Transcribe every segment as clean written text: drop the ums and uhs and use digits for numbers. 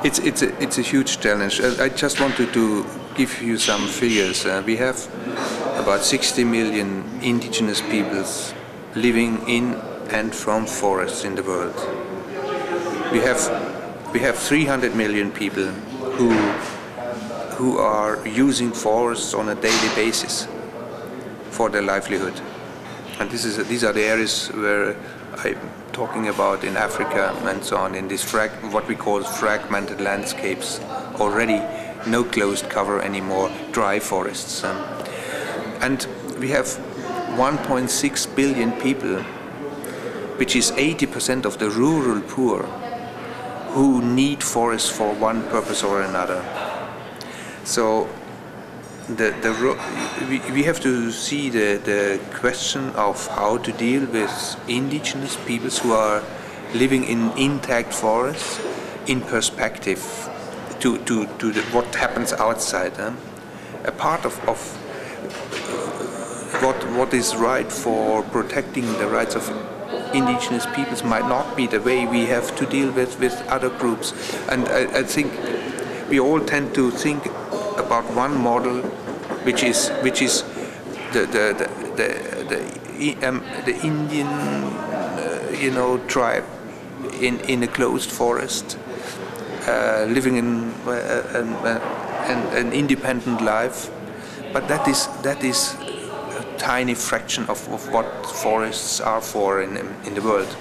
It's a huge challenge. I just wanted to give you some figures. We have about 60 million indigenous peoples living in and from forests in the world. We have 300 million people who are using forests on a daily basis for their livelihood. And these are the areas where I'm talking about in Africa and so on, in these what we call fragmented landscapes, already no closed cover anymore, dry forests. And we have 1.6 billion people, which is 80% of the rural poor, who need forests for one purpose or another. So we have to see the question of how to deal with indigenous peoples who are living in intact forests in perspective to what happens outside. A part of what is right for protecting the rights of indigenous peoples might not be the way we have to deal with other groups. And I think we all tend to think about one model, which is the Indian tribe in a closed forest, living in an independent life. But that is a tiny fraction of what forests are for in the world.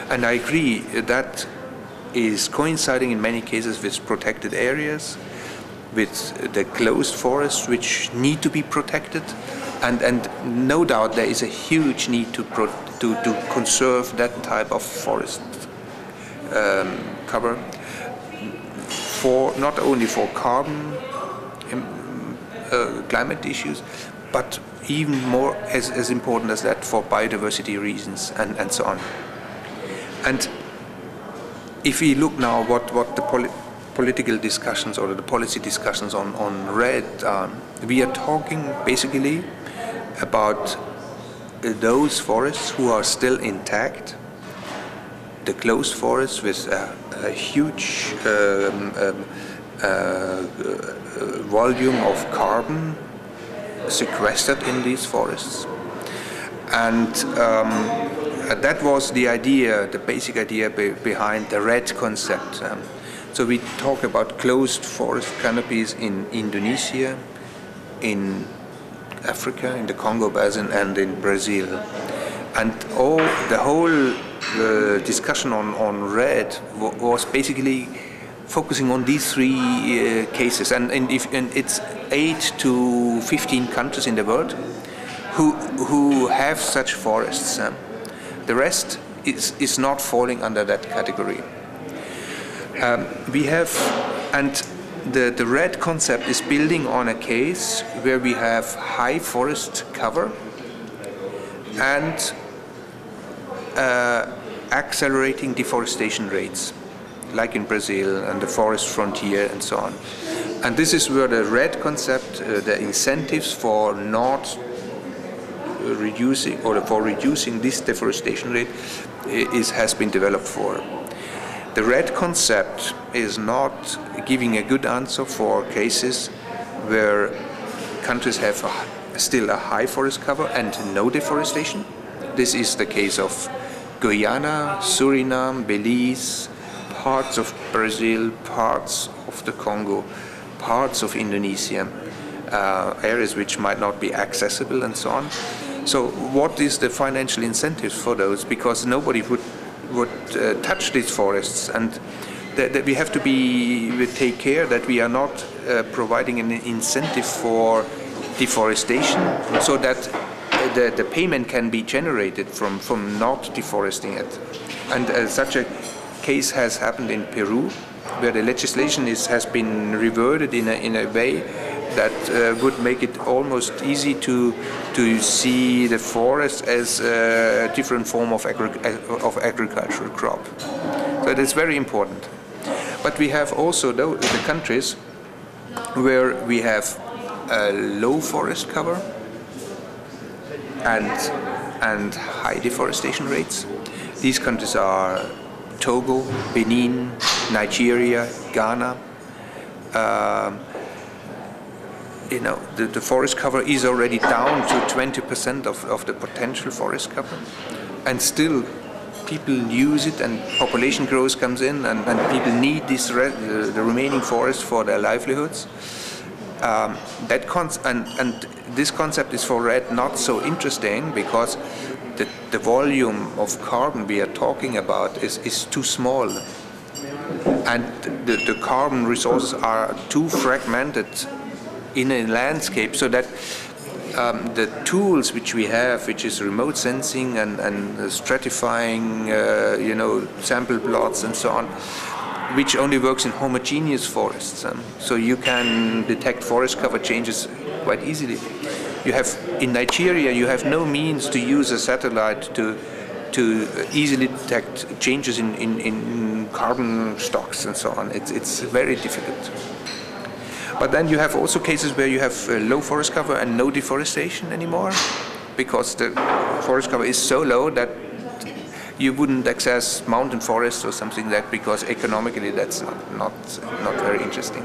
And I agree that is coinciding in many cases with protected areas, with the closed forests which need to be protected, and no doubt there is a huge need to conserve that type of forest cover, for not only for carbon climate issues, but even more as important as that, for biodiversity reasons and so on. And if we look now what the political discussions or the policy discussions on REDD, we are talking basically about those forests who are still intact, the closed forests with a huge volume of carbon sequestered in these forests. And that was the idea, the basic idea behind the REDD concept. So we talk about closed forest canopies in Indonesia, in Africa, in the Congo Basin, and in Brazil. And the whole discussion on REDD was basically focusing on these three cases. And it's 8 to 15 countries in the world who have such forests. The rest is not falling under that category. We have, and the REDD concept is building on a case where we have high forest cover and accelerating deforestation rates, like in Brazil and the forest frontier and so on. And this is where the REDD concept, the incentives for not reducing or for reducing this deforestation rate has been developed for. The REDD concept is not giving a good answer for cases where countries have still a high forest cover and no deforestation. This is the case of Guyana, Suriname, Belize, parts of Brazil, parts of the Congo, parts of Indonesia, areas which might not be accessible and so on. So what is the financial incentives for those? Because nobody would touch these forests, and that we have to take care that we are not providing an incentive for deforestation, so that the payment can be generated from not deforesting it. And such a case has happened in Peru, where the legislation has been reverted in a way that would make it almost easy to see the forest as a different form of agricultural crop. So it is very important. But we have also the countries where we have a low forest cover and high deforestation rates. These countries are Togo, Benin, Nigeria, Ghana. You know, the forest cover is already down to 20% of the potential forest cover, and still people use it, and population growth comes in, and people need this the remaining forest for their livelihoods. And this concept is for REDD not so interesting, because the volume of carbon we are talking about is too small, and the carbon resources are too fragmented in a landscape, so that the tools which we have, which is remote sensing and stratifying, you know, sample plots and so on, which only works in homogeneous forests. So you can detect forest cover changes quite easily. You have, in Nigeria, you have no means to use a satellite to easily detect changes in carbon stocks and so on. It's very difficult. But then you have also cases where you have low forest cover and no deforestation anymore, because the forest cover is so low that you wouldn't access mountain forests or something like that, because economically that's not very interesting.